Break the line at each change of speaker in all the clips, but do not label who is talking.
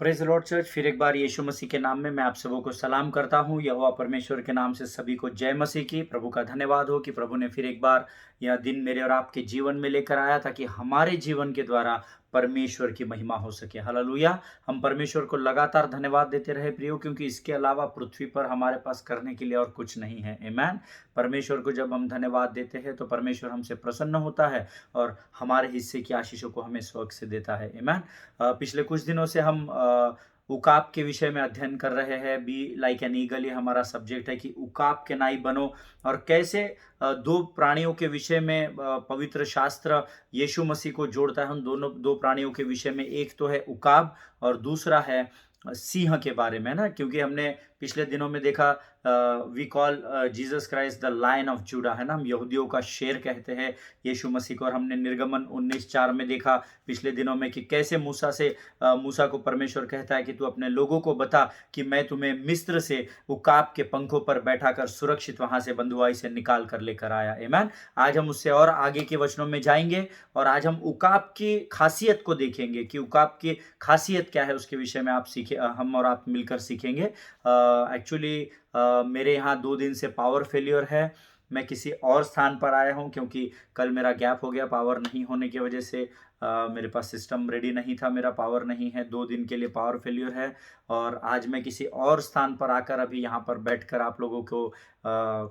Praise Lord church. फिर एक बार यीशु मसीह के नाम में मैं आप सबों को सलाम करता हूँ। यहोवा परमेश्वर के नाम से सभी को जय मसीह की। प्रभु का धन्यवाद हो कि प्रभु ने फिर एक बार यह दिन मेरे और आपके जीवन में लेकर आया ताकि हमारे जीवन के द्वारा परमेश्वर की महिमा हो सके। हालेलुया। हम परमेश्वर को लगातार धन्यवाद देते रहे प्रियो, क्योंकि इसके अलावा पृथ्वी पर हमारे पास करने के लिए और कुछ नहीं है। आमीन। परमेश्वर को जब हम धन्यवाद देते हैं तो परमेश्वर हमसे प्रसन्न होता है और हमारे हिस्से की आशीषों को हमें स्वर्ग से देता है। आमीन। पिछले कुछ दिनों से हम उकाब के विषय में अध्ययन कर रहे हैं। बी लाइक एन ईगल, ये हमारा सब्जेक्ट है कि उकाब के नाई बनो। और कैसे दो प्राणियों के विषय में पवित्र शास्त्र यीशु मसीह को जोड़ता है। हम दोनों दो प्राणियों के विषय में, एक तो है उकाब और दूसरा है सिंह के बारे में ना, क्योंकि हमने पिछले दिनों में देखा we call Jesus Christ the lion of Judah, है ना। हम यहूदियों का शेर कहते हैं यीशु मसीह को। और हमने निर्गमन 19:4 में देखा पिछले दिनों में कि कैसे मूसा को परमेश्वर कहता है कि तू अपने लोगों को बता कि मैं तुम्हें मिस्र से उकाब के पंखों पर बैठाकर सुरक्षित वहां से बंधुआई से निकाल कर लेकर आया। आमीन। आज हम उससे और आगे के वचनों में जाएंगे और आज हम उकाब की खासियत को देखेंगे कि उकाब की खासियत क्या है, उसके विषय में हम और आप मिलकर सीखेंगे। एक्चुअली मेरे यहाँ 2 दिन से पावर फेलियर है। मैं किसी और स्थान पर आया हूँ क्योंकि कल मेरा गैप हो गया पावर नहीं होने की वजह से। मेरे पास सिस्टम रेडी नहीं था, मेरा पावर नहीं है, 2 दिन के लिए पावर फेलियर है। और आज मैं किसी और स्थान पर आकर अभी यहाँ पर बैठकर आप लोगों को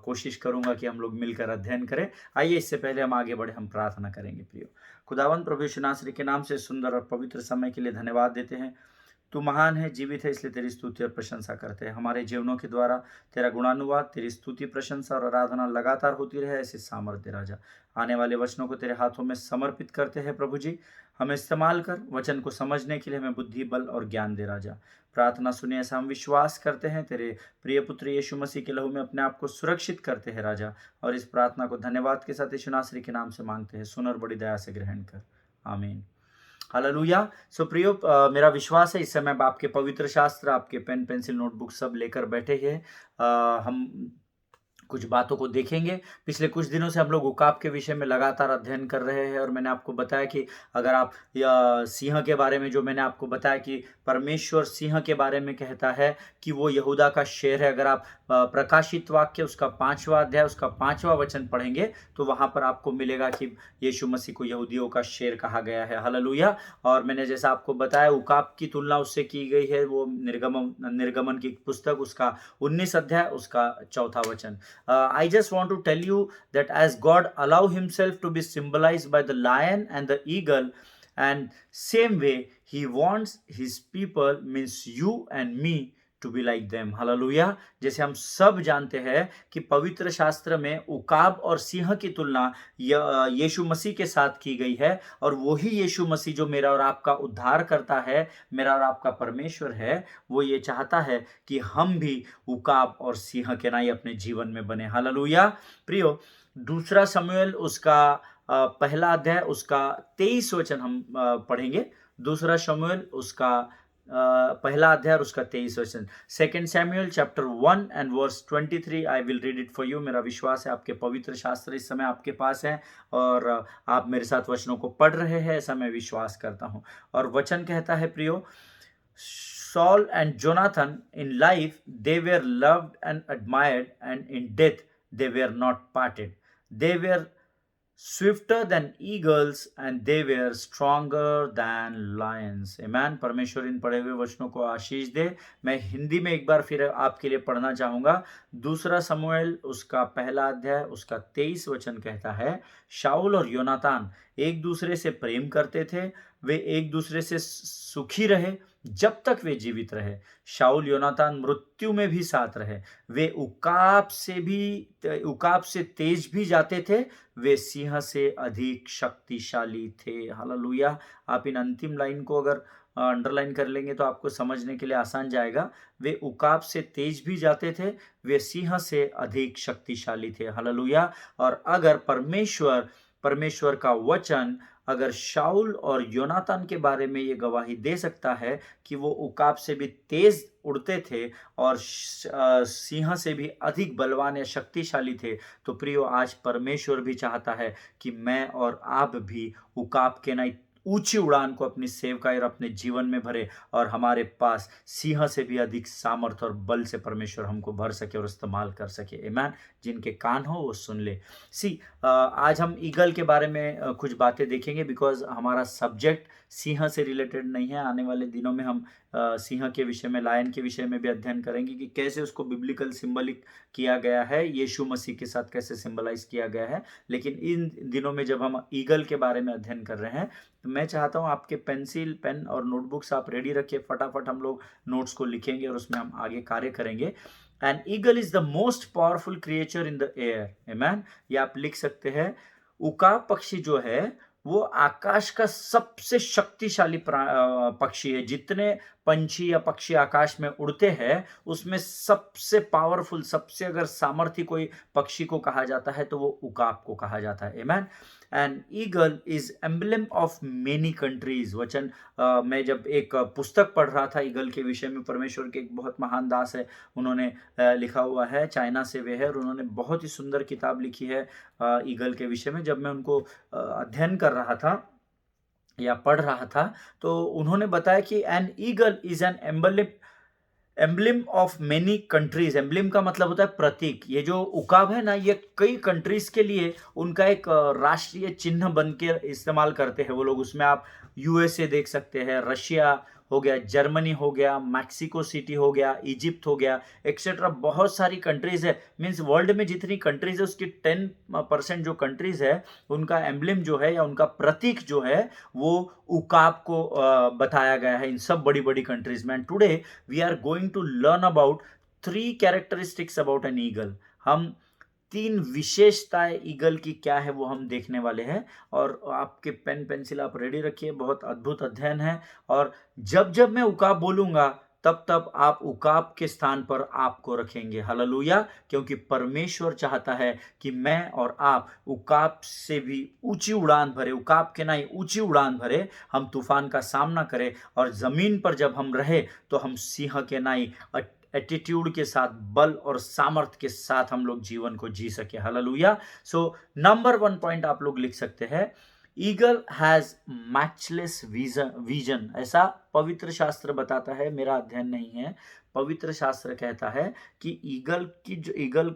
कोशिश करूँगा कि हम लोग मिलकर अध्ययन करें। आइए, इससे पहले हम आगे बढ़े, हम प्रार्थना करेंगे। प्रियो खुदावंद प्रभु यीशु नासरी के नाम से सुंदर और पवित्र समय के लिए धन्यवाद देते हैं। तू महान है, जीवित है, इसलिए तेरी स्तुति और प्रशंसा करते हैं। हमारे जीवनों के द्वारा तेरा गुणानुवाद, तेरी स्तुति, प्रशंसा और आराधना लगातार होती रहे, ऐसे सामर्थ्य राजा। आने वाले वचनों को तेरे हाथों में समर्पित करते हैं प्रभु जी। हमें इस्तेमाल कर, वचन को समझने के लिए हमें बुद्धि, बल और ज्ञान दे राजा। प्रार्थना सुनिए, ऐसा हम विश्वास करते हैं। तेरे प्रिय पुत्र यीशु मसीह के लहू में अपने आप को सुरक्षित करते हैं राजा। और इस प्रार्थना को धन्यवाद के साथ यीशु नासरी के नाम से मांगते हैं। सुन और बड़ी दया से ग्रहण कर, आमीन। हालेलुया। सो प्रियो, मेरा विश्वास है इस समय आपके पवित्र शास्त्र, आपके पेन पेंसिल नोटबुक सब लेकर बैठे हैं। हम कुछ बातों को देखेंगे। पिछले कुछ दिनों से हम लोग उकाब के विषय में लगातार अध्ययन कर रहे हैं और मैंने आपको बताया कि अगर आप सिंह के बारे में, जो मैंने आपको बताया कि परमेश्वर सिंह के बारे में कहता है कि वो यहूदा का शेर है। अगर आप प्रकाशित वाक्य उसका 5वां अध्याय उसका 5वां वचन पढ़ेंगे तो वहां पर आपको मिलेगा कि यीशु मसीह को यहूदियों का शेर कहा गया है। हालेलुया। और मैंने जैसा आपको बताया, उकाब की तुलना उससे की गई है। वो निर्गमन की पुस्तक उसका 19 अध्याय उसका 4वां वचन। I just want to tell you that as God allow himself to be symbolized by the lion and the eagle, and same way he wants his people, means you and me, to be like them. Hallelujah. जैसे हम सब जानते हैं कि पवित्र शास्त्र में उकाब और सिंह की तुलना यीशु मसीह के साथ की गई है। और वही यीशु मसीह जो मेरा और आपका उद्धार करता है, मेरा और आपका परमेश्वर है, वो ये चाहता है कि हम भी उकाब और सिंह के नाई अपने जीवन में बने। हालेलुया। प्रियो, 2 शमूएल उसका पहला अध्याय उसका 23 वचन हम पढ़ेंगे। 2 शमूएल उसका पहला अध्याय उसका 23 वचन। 2 Samuel chapter 1 and verse 23। I will read it for you. मेरा विश्वास है आपके पवित्र शास्त्र इस समय आपके पास है और आप मेरे साथ वचनों को पढ़ रहे हैं, ऐसा मैं विश्वास करता हूं। और वचन कहता है प्रियो, Saul and Jonathan in life they were loved and admired, and in death they were not parted. They were swifter than eagles and they were stronger than lions. Amen. परमेश्वर इन पढ़े हुए वचनों को आशीष दे। मैं हिंदी में एक बार फिर आपके लिए पढ़ना चाहूंगा। 2 शमूएल उसका पहला अध्याय उसका 23 वचन कहता है, शाऊल और योनातान एक दूसरे से प्रेम करते थे, वे एक दूसरे से सुखी रहे जब तक वे जीवित रहे। शाऊल योनातान मृत्यु में भी साथ रहे। वे उकाब से तेज भी जाते थे, वे सिंह से अधिक शक्तिशाली थे। हालेलुया। आप इन अंतिम लाइन को अगर अंडरलाइन कर लेंगे तो आपको समझने के लिए आसान जाएगा। वे उकाब से तेज भी जाते थे, वे सिंह से अधिक शक्तिशाली थे। हालेलुया। और अगर परमेश्वर का वचन अगर शाऊल और योनातान के बारे में ये गवाही दे सकता है कि वो उकाब से भी तेज उड़ते थे और सिंह से भी अधिक बलवान या शक्तिशाली थे, तो प्रियो आज परमेश्वर भी चाहता है कि मैं और आप भी उकाब के ऊंची उड़ान को अपनी सेवकाई और अपने जीवन में भरे, और हमारे पास सिंह से भी अधिक सामर्थ और बल से परमेश्वर हमको भर सके और इस्तेमाल कर सके। आमीन। जिनके कान हो वो सुन ले। आज हम ईगल के बारे में कुछ बातें देखेंगे, बिकॉज हमारा सब्जेक्ट सिंह से रिलेटेड नहीं है। आने वाले दिनों में हम सिंह के विषय में, लायन के विषय में भी अध्ययन करेंगे कि कैसे उसको बिब्लिकल सिंबलिक किया गया है, यीशु मसीह के साथ कैसे सिंबलाइज किया गया है। लेकिन इन दिनों में जब हम ईगल के बारे में अध्ययन कर रहे हैं, तो मैं चाहता हूं आपके पेंसिल, पेन और नोटबुक्स आप रेडी रखिए। फटाफट हम लोग नोट्स को लिखेंगे और उसमें हम आगे कार्य करेंगे। And eagle is the most powerful creature in the air. आमीन। ये आप लिख सकते हैं। उकाब पक्षी जो है वो आकाश का सबसे शक्तिशाली पक्षी है। जितने पंछी या पक्षी आकाश में उड़ते हैं, उसमें सबसे पावरफुल, सबसे अगर सामर्थ्य कोई पक्षी को कहा जाता है तो वो उकाब को कहा जाता है। आमीन। And eagle is emblem of many countries. वचन मैं जब एक पुस्तक पढ़ रहा था ईगल के विषय में, परमेश्वर के एक बहुत महान दास है, उन्होंने लिखा हुआ है, चाइना से वे है, और उन्होंने बहुत ही सुंदर किताब लिखी है ईगल के विषय में। जब मैं उनको अध्ययन कर रहा था या पढ़ रहा था, तो उन्होंने बताया कि an eagle is an emblem of many countries. Emblem का मतलब होता है प्रतीक। ये जो उकाब है ना, ये कई कंट्रीज के लिए उनका एक राष्ट्रीय चिन्ह बन के इस्तेमाल करते हैं वो लोग। उसमें आप यूएसए देख सकते हैं, रशिया हो गया, जर्मनी हो गया, मैक्सिको सिटी हो गया, इजिप्ट हो गया, एक्सेट्रा। बहुत सारी कंट्रीज है। मीन्स वर्ल्ड में जितनी कंट्रीज है उसकी 10% जो कंट्रीज है, उनका एम्बलम जो है या उनका प्रतीक जो है वो उकाब को बताया गया है इन सब बड़ी बड़ी कंट्रीज में। Today we are going to learn about 3 characteristics about an eagle. हम 3 विशेषताएं ईगल की क्या है वो हम देखने वाले हैं। और आपके पेन पेंसिल आप रेडी रखिए, बहुत अद्भुत अध्ययन है। और जब जब मैं उकाब बोलूंगा, तब तब आप उकाब के स्थान पर आपको रखेंगे। हालेलुया। क्योंकि परमेश्वर चाहता है कि मैं और आप उकाब से भी ऊंची उड़ान भरे, उकाब के नाई ऊंची उड़ान भरे, हम तूफान का सामना करें, और जमीन पर जब हम रहे तो हम सिंह के नाई एटीट्यूड के साथ, बल और सामर्थ के साथ हम लोग जीवन को जी सके। हालेलुया। सो नंबर 1 पॉइंट आप लोग लिख सकते हैं, ईगल हैज मैचलेस विजन। ऐसा पवित्र शास्त्र बताता है, मेरा अध्ययन नहीं है। पवित्र शास्त्र कहता है कि ईगल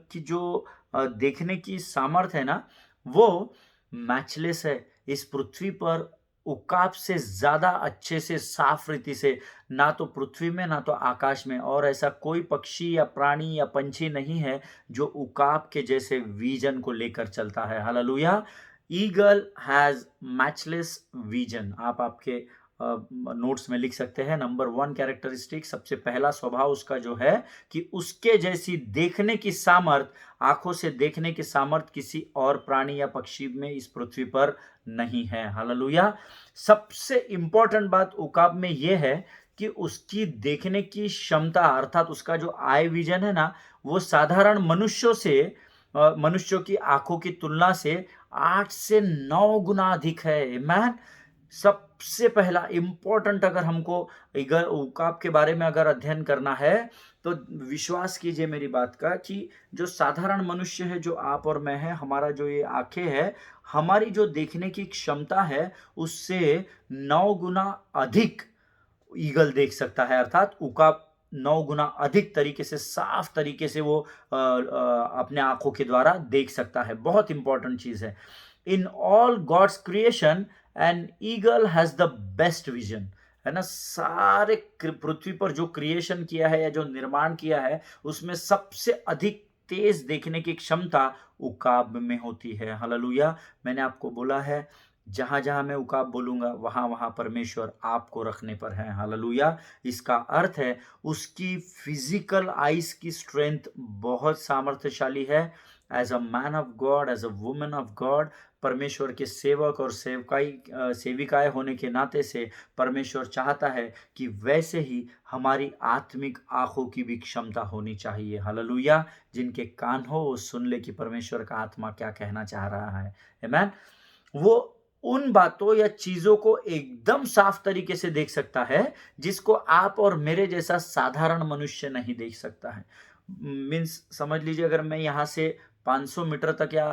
की जो देखने की सामर्थ है ना, वो मैचलेस है। इस पृथ्वी पर उकाब से ज्यादा अच्छे से, साफ रीति से, ना तो पृथ्वी में ना तो आकाश में और ऐसा कोई पक्षी या प्राणी या पंछी नहीं है जो उकाब के जैसे विजन को लेकर चलता है। Hallelujah. Eagle has matchless vision. आप आपके नोट्स में लिख सकते हैं। नंबर 1 कैरेक्टरिस्टिक, सबसे पहला स्वभाव उसका जो है कि उसके जैसी देखने की सामर्थ, आंखों से देखने की सामर्थ किसी और प्राणी या पक्षी में इस पृथ्वी पर नहीं है। हालेलुया। सबसे इंपॉर्टेंट बात उकाब में यह है कि उसकी देखने की क्षमता, अर्थात उसका जो आई विजन है ना, वो साधारण मनुष्यों की आंखों की तुलना से 8 से 9 गुना अधिक है। मैन, सबसे पहला इंपॉर्टेंट, अगर हमको उकाब के बारे में अगर अध्ययन करना है तो विश्वास कीजिए मेरी बात का, कि जो साधारण मनुष्य है, जो आप और मैं है, हमारा जो ये आंखें है, हमारी जो देखने की क्षमता है, उससे 9 गुना अधिक ईगल देख सकता है। अर्थात उकाब 9 गुना अधिक तरीके से, साफ तरीके से वो अपने आंखों के द्वारा देख सकता है। बहुत इंपॉर्टेंट चीज है। In all God's creation an eagle has the best vision. है ना, सारे पृथ्वी पर जो क्रिएशन किया है या जो निर्माण किया है, उसमें सबसे अधिक तेज देखने की क्षमता उकाब में होती है। हालेलुया। मैंने आपको बोला है, जहां जहां मैं उकाब बोलूंगा वहां वहां परमेश्वर आपको रखने पर है। हालेलुया। इसका अर्थ है उसकी फिजिकल आइज की स्ट्रेंथ बहुत सामर्थ्यशाली है। As a man of God, as a woman of God, परमेश्वर के सेवक और सेविकाएं होने के नाते से परमेश्वर चाहता है कि वैसे ही हमारी आत्मिक आंखों की भी क्षमता होनी चाहिए। हालेलुया। जिनके कान हो वो सुन ले कि परमेश्वर का आत्मा क्या कहना चाह रहा है। आमीन। वो उन बातों या चीजों को एकदम साफ तरीके से देख सकता है जिसको आप और मेरे जैसा साधारण मनुष्य नहीं देख सकता है। मीन्स समझ लीजिए, अगर मैं यहाँ से 500 मीटर तक या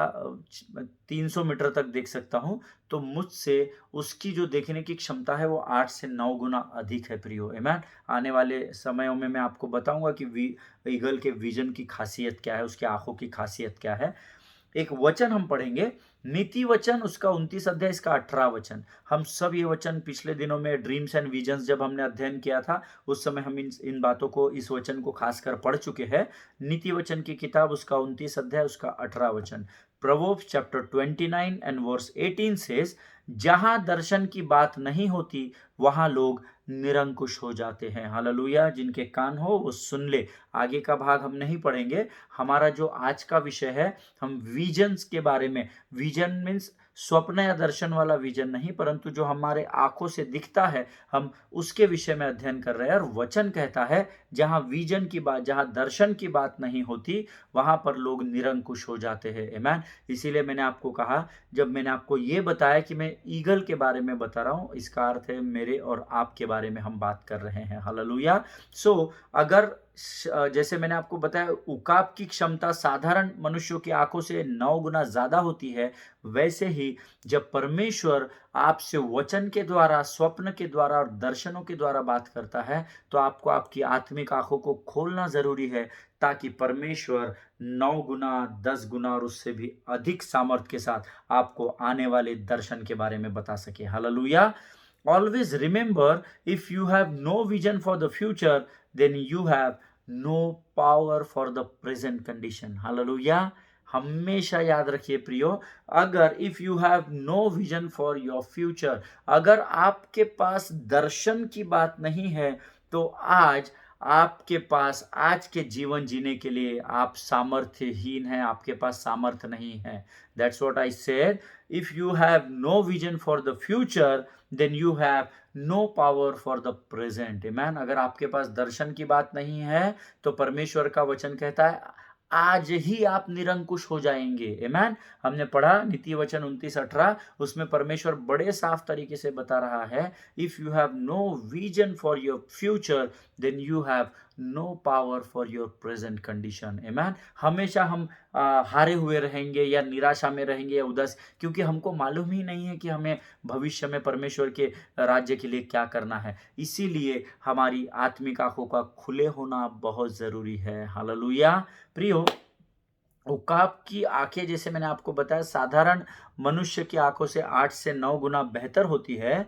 300 मीटर तक देख सकता हूँ, तो मुझसे उसकी जो देखने की क्षमता है वो 8 से 9 गुना अधिक है प्रियो। आमेन। आने वाले समयों में मैं आपको बताऊंगा कि ईगल के विजन की खासियत क्या है, उसकी आंखों की खासियत क्या है। एक वचन हम पढ़ेंगे, नीति वचन उसका 29 अध्याय इसका 18 वचन। हम सब ये वचन पिछले दिनों में ड्रीम्स एंड विजन्स जब हमने अध्ययन किया था, उस समय हम इन बातों को, इस वचन को खासकर पढ़ चुके हैं। नीति वचन की किताब उसका 29 अध्याय उसका 18 वचन। Proverbs chapter 29 and verse 18 says, जहां दर्शन की बात नहीं होती वहां लोग निरंकुश हो जाते हैं। हालेलुया। जिनके कान हो वो सुन ले। आगे का भाग हम नहीं पढ़ेंगे। हमारा जो आज का विषय है, हम विजन्स के बारे में, विजन मीन्स स्वप्न या दर्शन वाला विजन नहीं, परंतु जो हमारे आंखों से दिखता है, हम उसके विषय में अध्ययन कर रहे हैं। और वचन कहता है जहां विजन की बात, जहां दर्शन की बात नहीं होती, वहां पर लोग निरंकुश हो जाते हैं। आमेन। इसीलिए मैंने आपको कहा, जब मैंने आपको ये बताया कि मैं ईगल के बारे में बता रहा हूं, इसका अर्थ है मेरे और आपके बारे में हम बात कर रहे हैं। हालेलुया। सो अगर जैसे मैंने आपको बताया, उकाब की क्षमता साधारण मनुष्यों की आंखों से 9 गुना ज्यादा होती है, वैसे ही जब परमेश्वर आपसे वचन के द्वारा, स्वप्न के द्वारा और दर्शनों के द्वारा बात करता है, तो आपको आपकी आत्मिक आंखों को खोलना जरूरी है, ताकि परमेश्वर 9 गुना, 10 गुना और उससे भी अधिक सामर्थ्य के साथ आपको आने वाले दर्शन के बारे में बता सके। Hallelujah. Always remember, if you have no vision for the future, then you have no power for the present condition. Hallelujah. हमेशा याद रखिए प्रियो, अगर if you have no vision for your future, अगर आपके पास दर्शन की बात नहीं है, तो आज आपके पास, आज के जीवन जीने के लिए आप सामर्थ्यहीन हैं, आपके पास सामर्थ्य नहीं है। That's what I said. If you have no vision for the future, then you have no power for the present. Amen. अगर आपके पास दर्शन की बात नहीं है, तो परमेश्वर का वचन कहता है आज ही आप निरंकुश हो जाएंगे। आमेन। हमने पढ़ा नीति वचन 29-18, उसमें परमेश्वर बड़े साफ तरीके से बता रहा है, if you have no vision for your future, then you have no power for your present condition. Amen. हमेशा हम हारे हुए रहेंगे या निराशा में रहेंगे या उदास, क्योंकि हमको मालूम ही नहीं है कि हमें भविष्य में परमेश्वर के राज्य के लिए क्या करना है। इसीलिए हमारी आत्मिक आंखों का खुले होना बहुत जरूरी है। हालेलुया। प्रियो, उकाब की आंखें, जैसे मैंने आपको बताया, साधारण मनुष्य की आंखों से 8 से 9 गुना बेहतर होती है।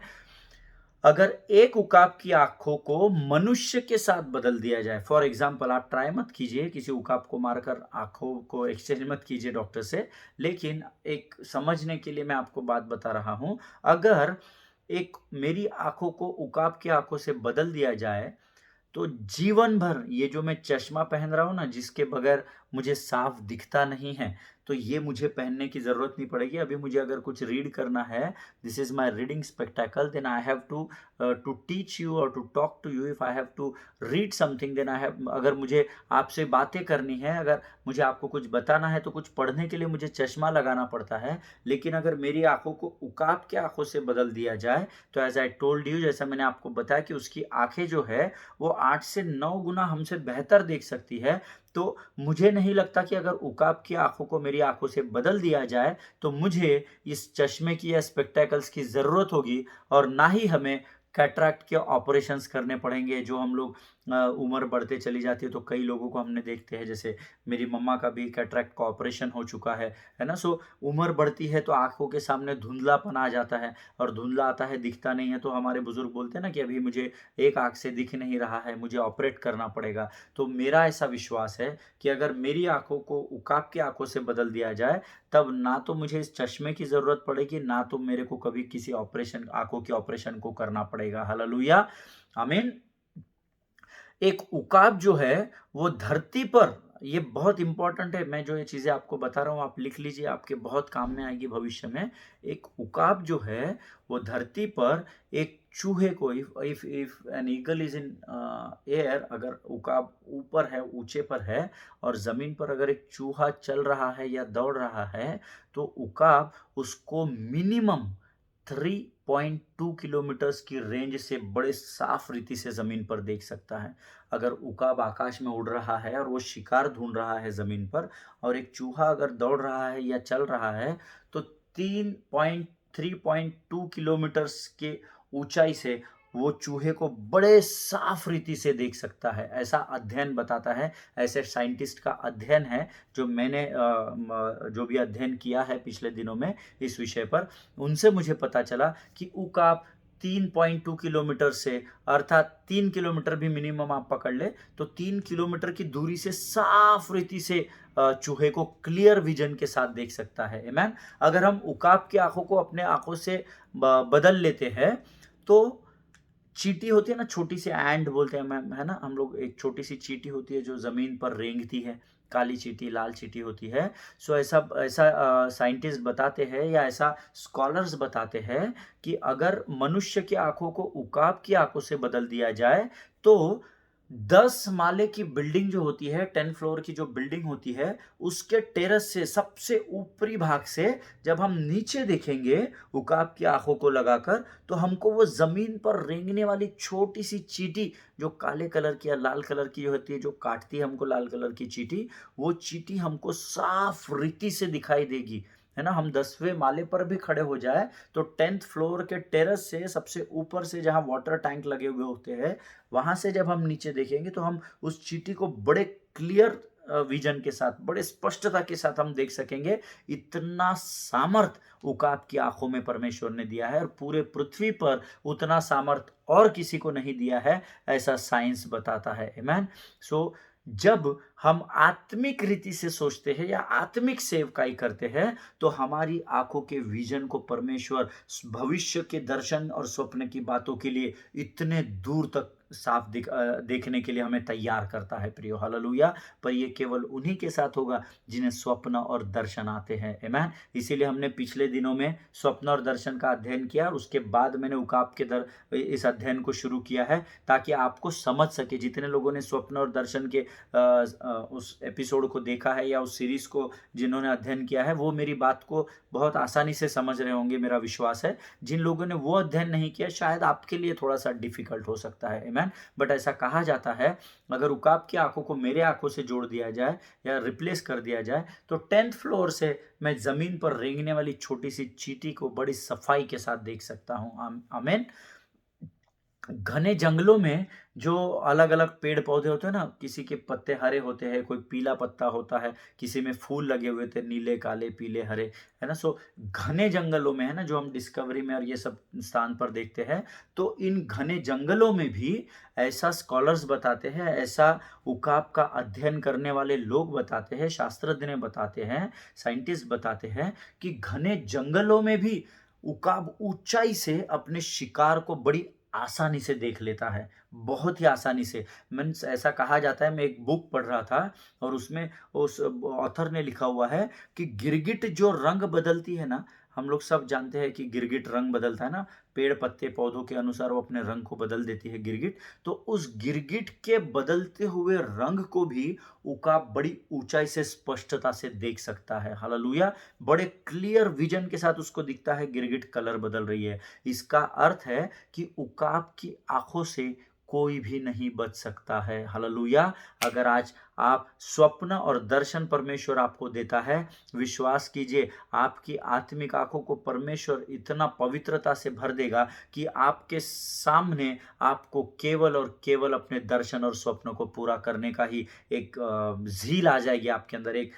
अगर एक उकाब की आंखों को मनुष्य के साथ बदल दिया जाए, फॉर एग्जाम्पल, आप ट्राई मत कीजिए किसी उकाब को मारकर आंखों को एक्सचेंज मत कीजिए डॉक्टर से, लेकिन एक समझने के लिए मैं आपको बात बता रहा हूं। अगर एक मेरी आंखों को उकाब की आंखों से बदल दिया जाए, तो जीवन भर ये जो मैं चश्मा पहन रहा हूं ना, जिसके बगैर मुझे साफ दिखता नहीं है, तो ये मुझे पहनने की जरूरत नहीं पड़ेगी। अभी मुझे अगर कुछ रीड करना है, this is my reading spectacle, then I have to teach you or to talk to you. If I have to read something, then I have, अगर मुझे आपसे बातें करनी है, अगर मुझे आपको कुछ बताना है, तो कुछ पढ़ने के लिए मुझे चश्मा लगाना पड़ता है। लेकिन अगर मेरी आंखों को उकाब के आंखों से बदल दिया जाए, तो एज आई टोल्ड यू, जैसा मैंने आपको बताया कि उसकी आंखें जो है वो 8 से 9 गुना हमसे बेहतर देख सकती है। तो मुझे नहीं लगता कि अगर उकाब की आंखों को मेरी आंखों से बदल दिया जाए, तो मुझे इस चश्मे की या स्पेक्टेकल्स की जरूरत होगी, और ना ही हमें कैटरैक्ट के ऑपरेशंस करने पड़ेंगे। जो हम लोग उम्र बढ़ते चली जाती है, तो कई लोगों को हमने देखते हैं, जैसे मेरी मम्मा का भी कैटरैक्ट का ऑपरेशन हो चुका है ना। सो उम्र बढ़ती है तो आंखों के सामने धुंधलापन आ जाता है, और धुंधला आता है, दिखता नहीं है, तो हमारे बुजुर्ग बोलते हैं ना कि अभी मुझे एक आंख से दिख नहीं रहा है, मुझे ऑपरेट करना पड़ेगा। तो मेरा ऐसा विश्वास है कि अगर मेरी आंखों को उकाब की आंखों से बदल दिया जाए, तब ना तो मुझे इस चश्मे की जरूरत पड़ेगी, ना तो मेरे को कभी किसी ऑपरेशन, आंखों के ऑपरेशन को करना पड़ेगा। हालेलुया। आमीन। एक उकाब जो है वो धरती पर, ये बहुत इंपॉर्टेंट है, मैं जो ये चीजें आपको बता रहा हूं आप लिख लीजिए, आपके बहुत काम में आएगी भविष्य में। एक उकाब जो है वो धरती पर एक चूहे को, if if an eagle is in air, अगर उकाब ऊपर है, ऊंचे पर है, और जमीन पर अगर एक चूहा चल रहा है या दौड़ रहा है, तो उकाब उसको मिनिमम 3 3.2 किलोमीटर्स की रेंज से बड़े साफ रीति से ज़मीन पर देख सकता है। अगर उकाब आकाश में उड़ रहा है और वो शिकार ढूँढ रहा है ज़मीन पर, और एक चूहा अगर दौड़ रहा है या चल रहा है, तो 3.2 किलोमीटर्स के ऊँचाई से वो चूहे को बड़े साफ रीति से देख सकता है। ऐसा अध्ययन बताता है, ऐसे साइंटिस्ट का अध्ययन है जो मैंने जो भी अध्ययन किया है पिछले दिनों में इस विषय पर, उनसे मुझे पता चला कि उकाब 3.2 किलोमीटर से, अर्थात 3 किलोमीटर भी मिनिमम आप पकड़ ले, तो 3 किलोमीटर की दूरी से साफ रीति से चूहे को क्लियर विजन के साथ देख सकता है। आमेन। अगर हम उकाब की आंखों को अपने आंखों से बदल लेते हैं, तो चींटी होती है ना, छोटी सी एंट बोलते हैं मैम, है ना, हम लोग, एक छोटी सी चींटी होती है जो जमीन पर रेंगती है, काली चींटी, लाल चींटी होती है। सो ऐसा ऐसा साइंटिस्ट बताते हैं या ऐसा स्कॉलर्स बताते हैं कि अगर मनुष्य की आंखों को उकाब की आंखों से बदल दिया जाए, तो 10 माले की बिल्डिंग जो होती है, 10 फ्लोर की जो बिल्डिंग होती है, उसके टेरेस से, सबसे ऊपरी भाग से जब हम नीचे देखेंगे उकाब की आंखों को लगाकर, तो हमको वो जमीन पर रेंगने वाली छोटी सी चींटी, जो काले कलर की या लाल कलर की होती है, जो काटती है हमको, लाल कलर की चींटी, वो चींटी हमको साफ रीति से दिखाई देगी, है ना। हम 10वें माले पर भी खड़े हो जाए, तो 10th फ्लोर के टेरेस से, सबसे ऊपर से जहां वाटर टैंक लगे हुए होते हैं, वहां से जब हम नीचे देखेंगे, तो हम उस चींटी को बड़े क्लियर विजन के साथ, बड़े स्पष्टता के साथ हम देख सकेंगे। इतना सामर्थ उकाब की आंखों में परमेश्वर ने दिया है, और पूरे पृथ्वी पर उतना सामर्थ और किसी को नहीं दिया है, ऐसा साइंस बताता है। आमेन। सो जब हम आत्मिक रीति से सोचते हैं या आत्मिक सेवकाई करते हैं, तो हमारी आंखों के विजन को परमेश्वर भविष्य के दर्शन और स्वप्न की बातों के लिए इतने दूर तक साफ देखने के लिए हमें तैयार करता है प्रियो। हालेलुया। पर ये केवल उन्हीं के साथ होगा जिन्हें स्वप्न और दर्शन आते हैं। आमेन। इसीलिए हमने पिछले दिनों में स्वप्न और दर्शन का अध्ययन किया, और उसके बाद मैंने उकाब के इस अध्ययन को शुरू किया है, ताकि आपको समझ सके। जितने लोगों ने स्वप्न और दर्शन के उस एपिसोड को देखा है या उस सीरीज को जिन्होंने अध्ययन किया है, वो मेरी बात को बहुत आसानी से समझ रहे होंगे, मेरा विश्वास है। जिन लोगों ने वो अध्ययन नहीं किया, शायद आपके लिए थोड़ा सा डिफिकल्ट हो सकता है। आमेन। बट ऐसा कहा जाता है, अगर उकाब की आंखों को मेरे आंखों से जोड़ दिया जाए या रिप्लेस कर दिया जाए, तो 10th फ्लोर से मैं जमीन पर रेंगने वाली छोटी सी चींटी को बड़ी सफाई के साथ देख सकता हूं। आमेन। घने जंगलों में जो अलग अलग पेड़ पौधे होते हैं ना, किसी के पत्ते हरे होते हैं, कोई पीला पत्ता होता है, किसी में फूल लगे हुए थे, नीले, काले, पीले, हरे, है ना। सो घने जंगलों में, है ना, जो हम डिस्कवरी में और ये सब स्थान पर देखते हैं, तो इन घने जंगलों में भी ऐसा स्कॉलर्स बताते हैं, ऐसा उकाब का अध्ययन करने वाले लोग बताते हैं, शास्त्रज्ञ बताते हैं, साइंटिस्ट बताते हैं, कि घने जंगलों में भी उकाब ऊंचाई से अपने शिकार को बड़ी आसानी से देख लेता है, बहुत ही आसानी से। मीन्स ऐसा कहा जाता है, मैं एक बुक पढ़ रहा था, और उसमें उस ऑथर ने लिखा हुआ है कि गिरगिट जो रंग बदलती है ना, हम लोग सब जानते हैं कि गिरगिट रंग बदलता है ना, पेड़ पत्ते पौधों के अनुसार वो अपने रंग को बदल देती है गिरगिट। तो उस गिरगिट के बदलते हुए रंग को भी उकाब बड़ी ऊंचाई से स्पष्टता से देख सकता है। हालेलुया। बड़े क्लियर विजन के साथ उसको दिखता है गिरगिट कलर बदल रही है। इसका अर्थ है कि उकाब की आंखों से कोई भी नहीं बच सकता है। हालेलुया। अगर आज आप स्वप्न और दर्शन परमेश्वर आपको देता है, विश्वास कीजिए, आपकी आत्मिक आंखों को परमेश्वर इतना पवित्रता से भर देगा कि आपके सामने आपको केवल और केवल अपने दर्शन और स्वप्नों को पूरा करने का ही एक झील आ जाएगी आपके अंदर, एक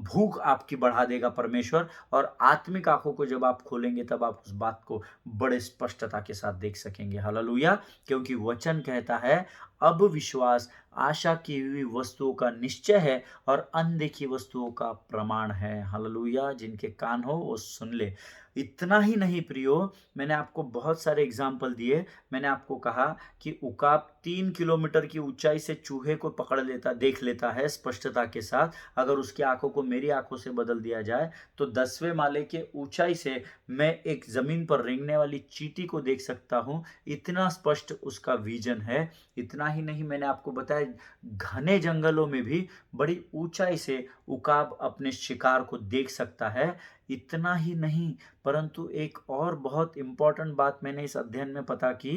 भूख आपकी बढ़ा देगा परमेश्वर। और आत्मिक आंखों को जब आप खोलेंगे, तब आप उस बात को बड़े स्पष्टता के साथ देख सकेंगे। हालेलुया। क्योंकि वचन कहता है, अब विश्वास आशा की हुई वस्तुओं का निश्चय है और अनदेखी वस्तुओं का प्रमाण है। हालेलुया। जिनके कान हो वो सुन ले। इतना ही नहीं प्रियो, मैंने आपको बहुत सारे एग्जाम्पल दिए। मैंने आपको कहा कि उकाब 3 किलोमीटर की ऊंचाई से चूहे को पकड़ लेता, देख लेता है स्पष्टता के साथ। अगर उसकी आंखों को मेरी आंखों से बदल दिया जाए, तो 10वें माले के ऊंचाई से मैं एक जमीन पर रेंगने वाली चींटी को देख सकता हूं। इतना स्पष्ट उसका विजन है। इतना इतना ही नहीं, मैंने आपको बताया घने जंगलों में भी बड़ी ऊंचाई से उकाब अपने शिकार को देख सकता है। इतना ही नहीं, परंतु एक और बहुत इंपॉर्टेंट बात मैंने इस अध्ययन में पता की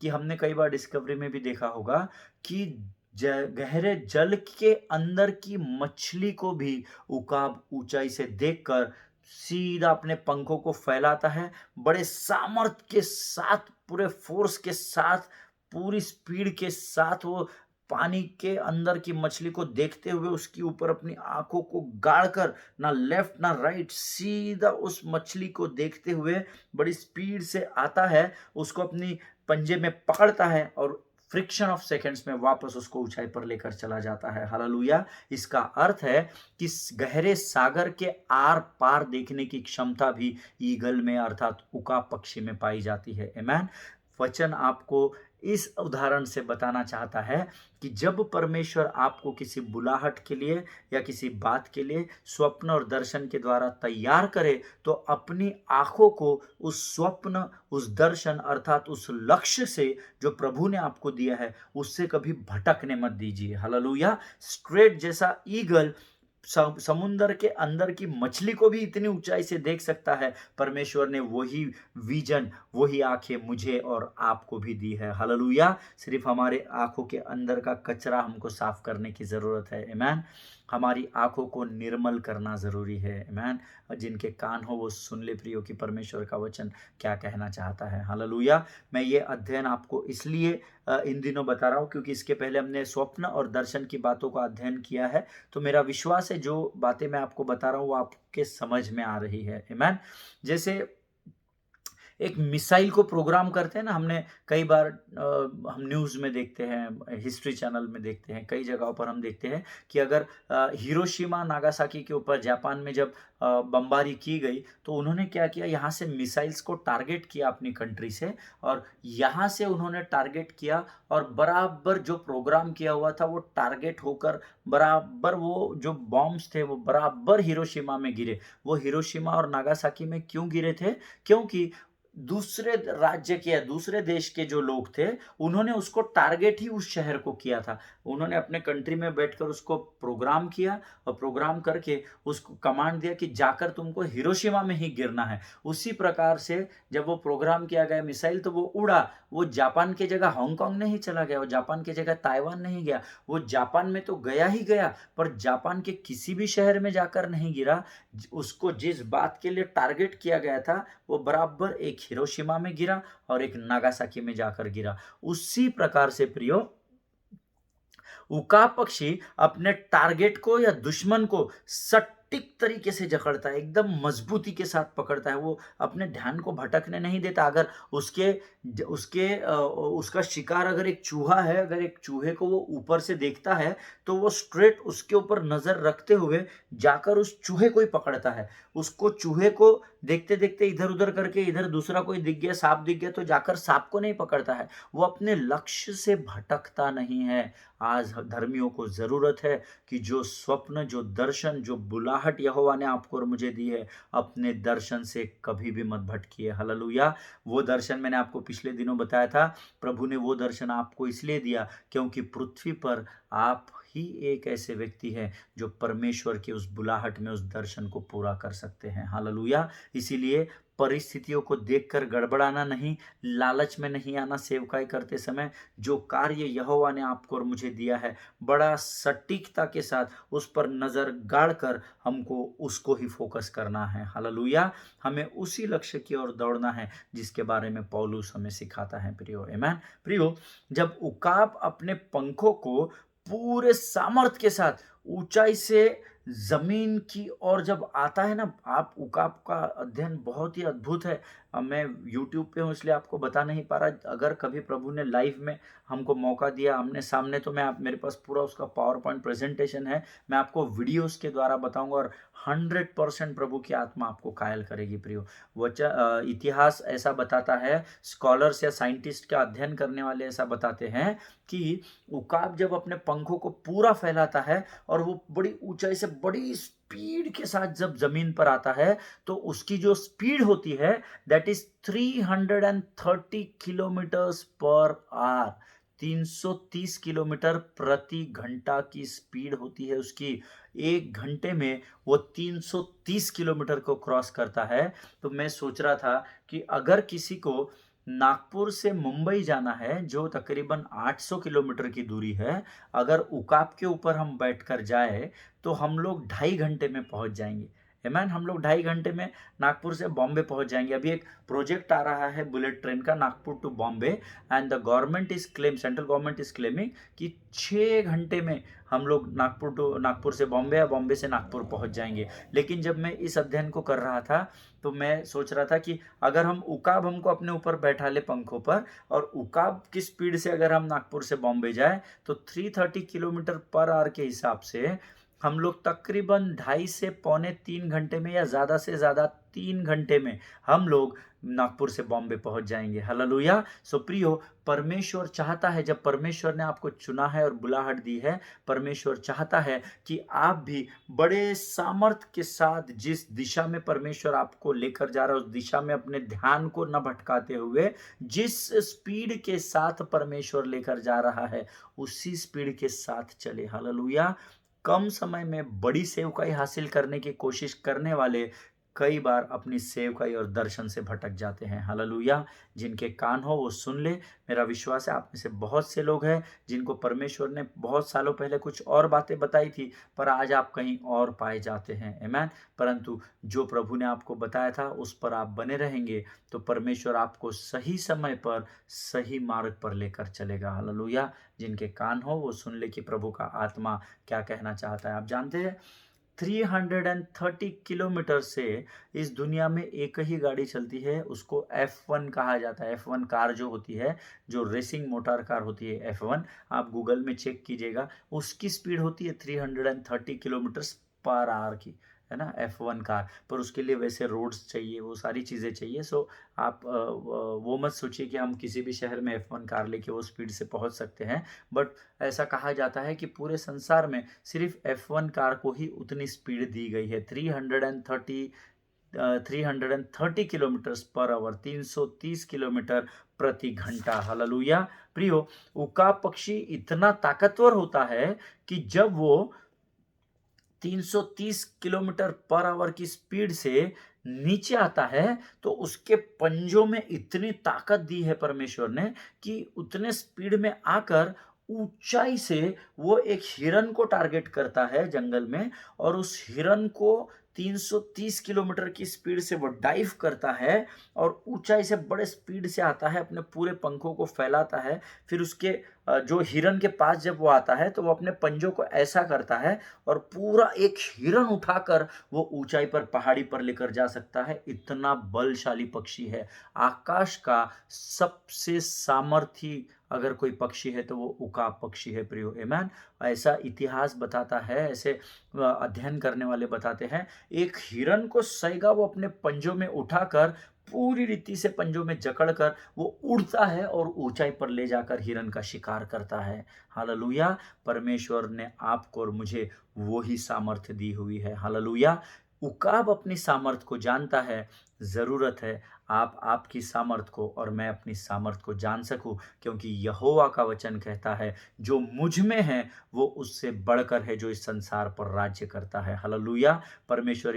कि हमने कई बार डिस्कवरी में भी देखा होगा कि गहरे जल के अंदर की मछली को भी उकाब ऊंचाई से देखकर सीधा अपने पंखों को फैलाता है, बड़े सामर्थ्य के साथ, पूरे फोर्स के साथ, पूरी स्पीड के साथ वो पानी के अंदर की मछली को देखते हुए उसके ऊपर अपनी आंखों को गाड़कर, ना लेफ्ट ना राइट, सीधा उस मछली को देखते हुए बड़ी स्पीड से आता है, उसको अपनी पंजे में पकड़ता है और फ्रिक्शन ऑफ सेकंड्स में वापस उसको ऊंचाई पर लेकर चला जाता है। हालेलुया। इसका अर्थ है कि गहरे सागर के आर पार देखने की क्षमता भी ईगल में अर्थात उकाब पक्षी में पाई जाती है। आमेन। वचन आपको इस उदाहरण से बताना चाहता है कि जब परमेश्वर आपको किसी बुलाहट के लिए या किसी बात के लिए स्वप्न और दर्शन के द्वारा तैयार करे, तो अपनी आंखों को उस स्वप्न, उस दर्शन अर्थात उस लक्ष्य से जो प्रभु ने आपको दिया है उससे कभी भटकने मत दीजिए। हालेलुया। स्ट्रेट जैसा ईगल समुंदर के अंदर की मछली को भी इतनी ऊंचाई से देख सकता है, परमेश्वर ने वही विजन, वही आंखें मुझे और आपको भी दी है। हालेलुया। सिर्फ हमारे आंखों के अंदर का कचरा हमको साफ करने की जरूरत है। आमेन। हमारी आंखों को निर्मल करना जरूरी है। आमेन। जिनके कान हो वो सुन ले प्रियो कि परमेश्वर का वचन क्या कहना चाहता है। हालेलुया। मैं ये अध्ययन आपको इसलिए इन दिनों बता रहा हूँ क्योंकि इसके पहले हमने स्वप्न और दर्शन की बातों का अध्ययन किया है, तो मेरा विश्वास है जो बातें मैं आपको बता रहा हूँ वो आपके समझ में आ रही है। आमेन। जैसे एक मिसाइल को प्रोग्राम करते हैं ना, हमने कई बार हम न्यूज़ में देखते हैं, हिस्ट्री चैनल में देखते हैं, कई जगहों पर हम देखते हैं कि अगर हिरोशिमा नागासाकी के ऊपर जापान में जब बमबारी की गई तो उन्होंने क्या किया, यहाँ से मिसाइल्स को टारगेट किया अपनी कंट्री से, और यहाँ से उन्होंने टारगेट किया और बराबर जो प्रोग्राम किया हुआ था वो टारगेट होकर बराबर वो जो बॉम्ब्स थे वो बराबर हिरोशिमा में गिरे। वो हिरोशिमा और नागासाकी में क्यों गिरे थे? क्योंकि दूसरे राज्य के या दूसरे देश के जो लोग थे उन्होंने उसको टारगेट ही उस शहर को किया था। उन्होंने अपने कंट्री में बैठकर उसको प्रोग्राम किया और प्रोग्राम करके उसको कमांड दिया कि जाकर तुमको हिरोशिमा में ही गिरना है। उसी प्रकार से जब वो प्रोग्राम किया गया मिसाइल तो वो उड़ा, वो जापान की जगह हांगकांग नहीं चला गया, वो जापान की जगह ताइवान नहीं गया, वो जापान में तो गया ही गया पर जापान के किसी भी शहर में जाकर नहीं गिरा। उसको जिस बात के लिए टारगेट किया गया था वो बराबर एक हिरोशिमा में गिरा और एक नागासाकी में जाकर गिरा। उसी प्रकार से प्रियो, उका पक्षी अपने टारगेट को या दुश्मन को सटीक तरीके से जकड़ता है, एकदम मजबूती के साथ पकड़ता है। वो अपने ध्यान को भटकने नहीं देता। अगर उसके उसके उसका शिकार अगर एक चूहा है, अगर एक चूहे को वो ऊपर से देखता है तो वो स्ट्रेट उसके ऊपर नजर रखते हुए जाकर उस चूहे को ही पकड़ता है। उसको चूहे को देखते देखते इधर उधर करके, इधर दूसरा कोई दिख गया, सांप दिख गया तो जाकर सांप को नहीं पकड़ता है। वो अपने लक्ष्य से भटकता नहीं है। आज धर्मियों को जरूरत है कि जो स्वप्न, जो दर्शन, जो बुलाहट यहोवा ने आपको और मुझे दी है, अपने दर्शन से कभी भी मत भटकिए। हालेलुया। वो दर्शन मैंने आपको पिछले दिनों बताया था, प्रभु ने वो दर्शन आपको इसलिए दिया क्योंकि पृथ्वी पर आप ही एक ऐसे व्यक्ति हैं जो परमेश्वर की उस बुलाहट में उस दर्शन को पूरा कर सकते हैं। हालेलुया। इसीलिए परिस्थितियों को देखकर गड़बड़ाना नहीं, लालच में नहीं आना। सेवकाई करते समय जो कार्य यहोवा ने आपको और मुझे दिया है, बड़ा सटीकता के साथ उस पर नजर गाड़कर हमको उसको ही फोकस करना है। हालेलुया। हमें उसी लक्ष्य की ओर दौड़ना है जिसके बारे में पौलुस हमें सिखाता है प्रियो। आमेन। प्रियो, जब उकाब अपने पंखों को पूरे सामर्थ्य के साथ ऊंचाई से जमीन की ओर जब आता है ना, आप उकाब का अध्ययन बहुत ही अद्भुत है। मैं यूट्यूब पे हूँ इसलिए आपको बता नहीं पा रहा। अगर कभी प्रभु ने लाइव में हमको मौका दिया आमने सामने तो मैं मेरे पास पूरा उसका पावर पॉइंट प्रेजेंटेशन है, मैं आपको वीडियोस के द्वारा बताऊंगा और 100% प्रभु की आत्मा आपको कायल करेगी प्रियो। इतिहास ऐसा बताता है, स्कॉलर्स या साइंटिस्ट का अध्ययन करने वाले ऐसा बताते हैं कि उकाब जब अपने पंखों को पूरा फैलाता है और वो बड़ी ऊंचाई से बड़ी स्पीड के साथ जब जमीन पर आता है तो उसकी जो स्पीड होती है that is 330 kilometres per hour. 330 kilometre प्रति घंटा की स्पीड होती है उसकी। 1 घंटे में वो 330 किलोमीटर को क्रॉस करता है। तो मैं सोच रहा था कि अगर किसी को नागपुर से मुंबई जाना है, जो तकरीबन 800 किलोमीटर की दूरी है, अगर उकाब के ऊपर हम बैठकर जाए तो हम लोग 2.5 घंटे में पहुंच जाएंगे। आमेन। हम लोग 2.5 घंटे में नागपुर से बॉम्बे पहुंच जाएंगे। अभी एक प्रोजेक्ट आ रहा है बुलेट ट्रेन का, Nagpur to Bombay, and the government is claim, central government is claiming कि 6 घंटे में हम लोग नागपुर से बॉम्बे या बॉम्बे से नागपुर पहुंच जाएंगे। लेकिन जब मैं इस अध्ययन को कर रहा था तो मैं सोच रहा था कि अगर हम उकाब हमको अपने ऊपर बैठा ले पंखों पर, और उकाब की स्पीड से अगर हम नागपुर से बॉम्बे जाए तो 330 किलोमीटर पर आवर के हिसाब से हम लोग तकरीबन 2.5 से पौने 3 घंटे में, या ज़्यादा से ज़्यादा 3 घंटे में हम लोग नागपुर से बॉम्बे पहुंच जाएंगे। हालेलुया। सो प्रियो, परमेश्वर चाहता है, जब परमेश्वर ने आपको चुना है और बुलाहट दी है, परमेश्वर चाहता है कि आप भी बड़े सामर्थ के साथ जिस दिशा में परमेश्वर आपको लेकर जा रहा है, उस दिशा में अपने ध्यान को न भटकाते हुए, जिस स्पीड के साथ परमेश्वर लेकर जा रहा है उसी स्पीड के साथ चले। हालेलुया। कम समय में बड़ी सेवकाई हासिल करने की कोशिश करने वाले कई बार अपनी सेवकाई और दर्शन से भटक जाते हैं। हालेलुया। जिनके कान हो वो सुन ले। मेरा विश्वास है आप में से बहुत से लोग हैं जिनको परमेश्वर ने बहुत सालों पहले कुछ और बातें बताई थी, पर आज आप कहीं और पाए जाते हैं। आमीन। परंतु जो प्रभु ने आपको बताया था उस पर आप बने रहेंगे तो परमेश्वर आपको सही समय पर सही मार्ग पर लेकर चलेगा। हालेलुया। जिनके कान हो वो सुन ले कि प्रभु का आत्मा क्या कहना चाहता है। आप जानते हैं 330 किलोमीटर से इस दुनिया में एक ही गाड़ी चलती है, उसको F1 कहा जाता है। F1 कार जो होती है, जो रेसिंग मोटर कार होती है F1, आप गूगल में चेक कीजिएगा, उसकी स्पीड होती है 330 किलोमीटर पर आवर की, है ना, F1 कार। पर उसके लिए वैसे रोड्स चाहिए, वो सारी चीज़ें चाहिए। सो आप वो मत सोचिए कि हम किसी भी शहर में F1 कार लेके वो स्पीड से पहुंच सकते हैं। बट ऐसा कहा जाता है कि पूरे संसार में सिर्फ F1 कार को ही उतनी स्पीड दी गई है, 330 किलोमीटर पर आवर, 330 किलोमीटर प्रति घंटा। हालेलुया। प्रियो, उका पक्षी इतना ताकतवर होता है कि जब वो 330 किलोमीटर पर आवर की स्पीड से नीचे आता है तो उसके पंजों में इतनी ताकत दी है परमेश्वर ने कि उतने स्पीड में आकर ऊंचाई से वो एक हिरन को टारगेट करता है जंगल में, और उस हिरन को 330 किलोमीटर की स्पीड से वो डाइव करता है और ऊंचाई से बड़े स्पीड से आता है, अपने पूरे पंखों को फैलाता है। फिर उसके जो हिरन के पास जब वो आता है तो वो अपने पंजों को ऐसा करता है और पूरा एक हिरन उठाकर वो ऊंचाई पर, पहाड़ी पर लेकर जा सकता है। इतना बलशाली पक्षी है। आकाश का सबसे सामर्थी अगर कोई पक्षी है तो वो उकाब पक्षी है प्रियो। आमीन। ऐसा इतिहास बताता है, ऐसे अध्ययन करने वाले बताते हैं, एक हिरन को सैगा वो अपने पंजों में उठाकर पूरी रीति से पंजों में जकड़कर वो उड़ता है और ऊंचाई पर ले जाकर हिरन का शिकार करता है। हालेलुया। परमेश्वर ने आपको और मुझे वो ही सामर्थ्य दी हुई है। हालेलुया। उकाब अपनी सामर्थ को जानता है। जरूरत है आप आपकी सामर्थ को और मैं अपनी सामर्थ को जान सकूं, क्योंकि यहोवा का वचन कहता है जो मुझ में है वो उससे बढ़कर है जो इस संसार पर राज्य करता है। हालेलुया। परमेश्वर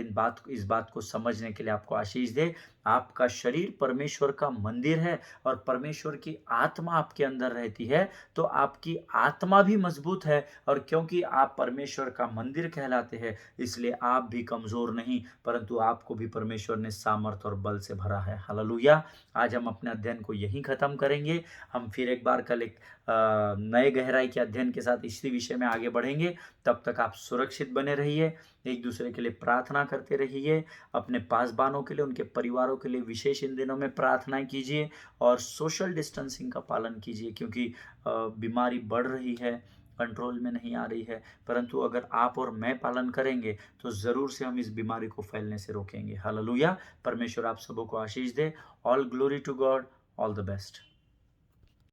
इस बात को समझने के लिए आपको आशीष दे। आपका शरीर परमेश्वर का मंदिर है और परमेश्वर की आत्मा आपके अंदर रहती है, तो आपकी आत्मा भी मजबूत है, और क्योंकि आप परमेश्वर का मंदिर कहलाते हैं इसलिए आप भी कमजोर नहीं, परंतु आपको भी परमेश्वर ने सामर्थ और बल से भरा है। हालेलुया। आज हम अपने अध्ययन को यहीं खत्म करेंगे। हम फिर एक बार कल एक नए गहराई के अध्ययन के साथ इसी विषय में आगे बढ़ेंगे। तब तक आप सुरक्षित बने रहिए, एक दूसरे के लिए प्रार्थना करते रहिए, अपने पासबानों के लिए, उनके परिवारों के लिए विशेष इन दिनों में प्रार्थनाएं कीजिए, और सोशल डिस्टेंसिंग का पालन कीजिए, क्योंकि बीमारी बढ़ रही है, कंट्रोल में नहीं आ रही है। परंतु अगर आप और मैं पालन करेंगे तो ज़रूर से हम इस बीमारी को फैलने से रोकेंगे। हालेलुया। परमेश्वर आप सबों को आशीष दे। All glory to God. All the best.